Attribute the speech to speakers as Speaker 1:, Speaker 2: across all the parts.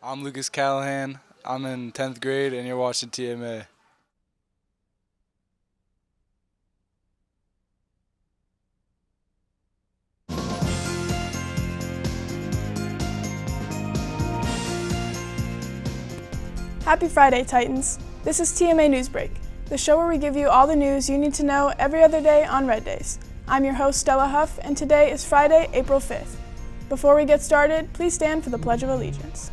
Speaker 1: I'm Lucas Callahan. I'm in 10th grade, and you're watching TMA.
Speaker 2: Happy Friday, Titans! This is TMA Newsbreak, the show where we give you all the news you need to know every other day on Red Days. I'm your host, Stella Huff, and today is Friday, April 5th. Before we get started, please stand for the Pledge of Allegiance.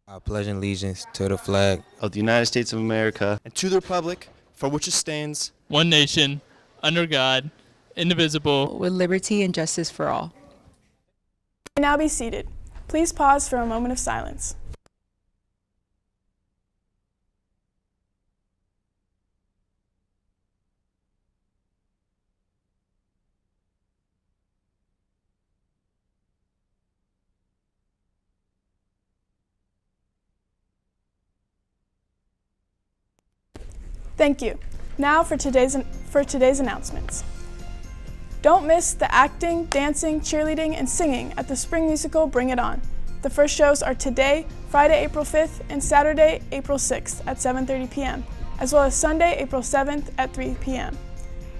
Speaker 3: I pledge allegiance to the flag
Speaker 4: of the United States of America and to the republic for which it stands,
Speaker 5: one nation, under God, indivisible,
Speaker 6: with liberty and justice for all.
Speaker 2: You may now be seated. Please pause for a moment of silence. Thank you. Now for today's announcements. Don't miss the acting, dancing, cheerleading, and singing at the spring musical Bring It On. The first shows are today, Friday, April 5th, and Saturday, April 6th at 7:30 p.m., as well as Sunday, April 7th at 3 p.m.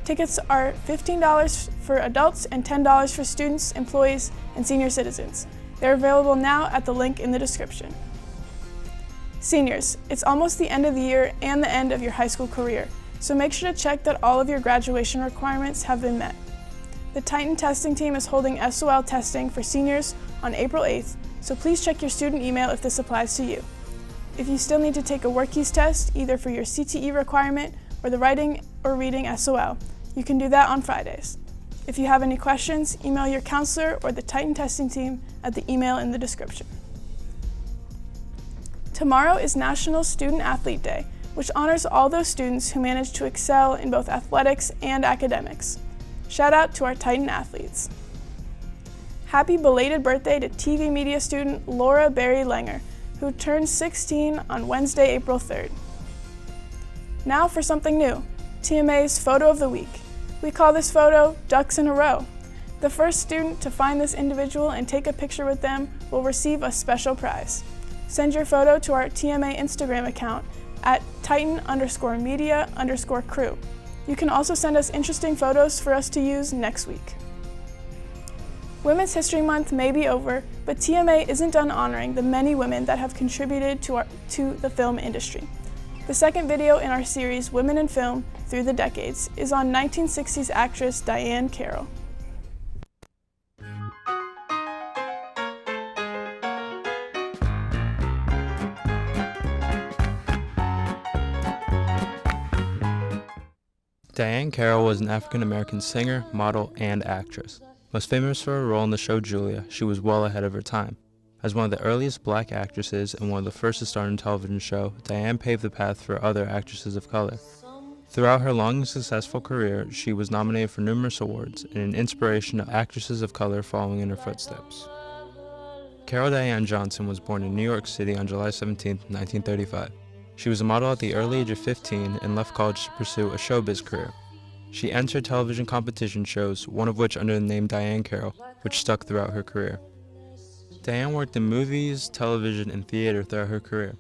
Speaker 2: Tickets are $15 for adults and $10 for students, employees, and senior citizens. They're available now at the link in the description. Seniors, it's almost the end of the year and the end of your high school career, so make sure to check that all of your graduation requirements have been met. The Titan testing team is holding SOL testing for seniors on April 8th, so please check your student email if this applies to you. If you still need to take a WorkKeys test, either for your CTE requirement or the writing or reading SOL, you can do that on Fridays. If you have any questions, email your counselor or the Titan testing team at the email in the description. Tomorrow is National Student Athlete Day, which honors all those students who manage to excel in both athletics and academics. Shout out to our Titan athletes. Happy belated birthday to TV media student Laura Barry Langer, who turned 16 on Wednesday, April 3rd. Now for something new, TMA's Photo of the Week. We call this photo Ducks in a Row. The first student to find this individual and take a picture with them will receive a special prize. Send your photo to our TMA Instagram account at Titan_media_crew. You can also send us interesting photos for us to use next week. Women's History Month may be over, but TMA isn't done honoring the many women that have contributed to the film industry. The second video in our series, Women in Film Through the Decades, is on 1960s actress Diahann Carroll.
Speaker 7: Diahann Carroll was an African-American singer, model, and actress. Most famous for her role in the show Julia, she was well ahead of her time. As one of the earliest black actresses and one of the first to star in a television show, Diahann paved the path for other actresses of color. Throughout her long and successful career, she was nominated for numerous awards and an inspiration to actresses of color following in her footsteps. Carol Diane Johnson was born in New York City on July 17, 1935. She was a model at the early age of 15 and left college to pursue a showbiz career. She entered television competition shows, one of which under the name Diahann Carroll, which stuck throughout her career. Diahann worked in movies, television, and theater throughout her career.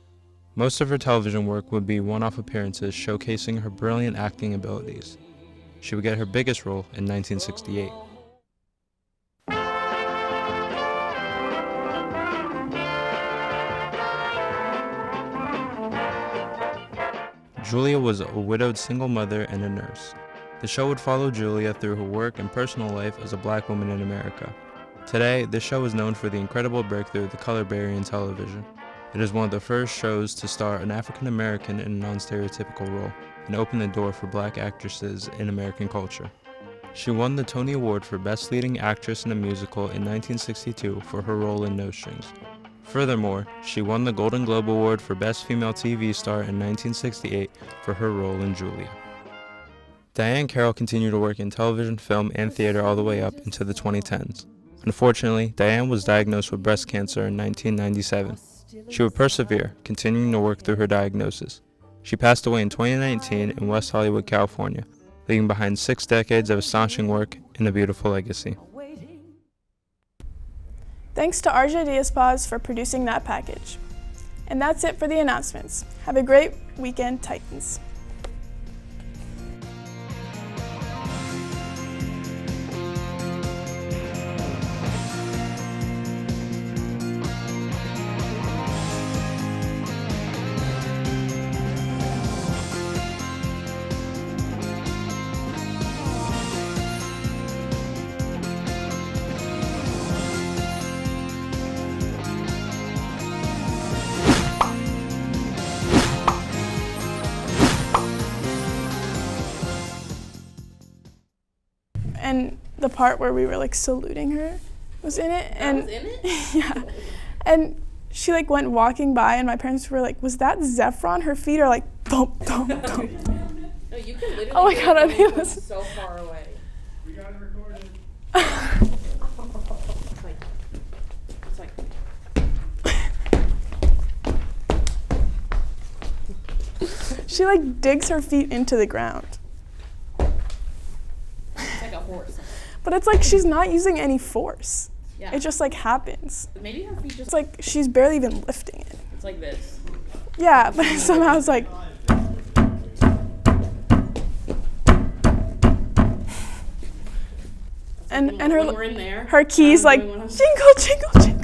Speaker 7: Most of her television work would be one-off appearances showcasing her brilliant acting abilities. She would get her biggest role in 1968. Julia was a widowed single mother and a nurse. The show would follow Julia through her work and personal life as a black woman in America. Today, this show is known for the incredible breakthrough of the color barrier in television. It is one of the first shows to star an African American in a non-stereotypical role and open the door for black actresses in American culture. She won the Tony Award for Best Leading Actress in a Musical in 1962 for her role in No Strings. Furthermore, she won the Golden Globe Award for Best Female TV Star in 1968 for her role in Julia. Diahann Carroll continued to work in television, film, and theater all the way up into the 2010s. Unfortunately, Diahann was diagnosed with breast cancer in 1997. She would persevere, continuing to work through her diagnosis. She passed away in 2019 in West Hollywood, California, leaving behind 6 decades of astonishing work and a beautiful legacy.
Speaker 2: Thanks to RJ Diaz-Paz for producing that package. And that's it for the announcements. Have a great weekend, Titans. And the part where we were like saluting her was in it.
Speaker 8: That was in it?
Speaker 2: Yeah. And she like went walking by and my parents were like, was that Zephron? Her feet are like thump, thump, thump.
Speaker 8: No, you can literally
Speaker 2: Oh my God, I think it
Speaker 8: from
Speaker 2: was
Speaker 8: so far away.
Speaker 1: We got it recorded.
Speaker 8: It's like
Speaker 2: she like digs her feet into the ground.
Speaker 8: it's like a horse.
Speaker 2: But it's like she's not using any force.
Speaker 8: Yeah.
Speaker 2: It just like happens.
Speaker 8: Maybe her feet just
Speaker 2: It's like she's barely even lifting it.
Speaker 8: it's like this.
Speaker 2: Yeah, but somehow it's like and
Speaker 8: When we're
Speaker 2: her
Speaker 8: in there,
Speaker 2: her keys
Speaker 8: I'm
Speaker 2: like
Speaker 8: doing what I'm-
Speaker 2: jingle, jingle, jingle.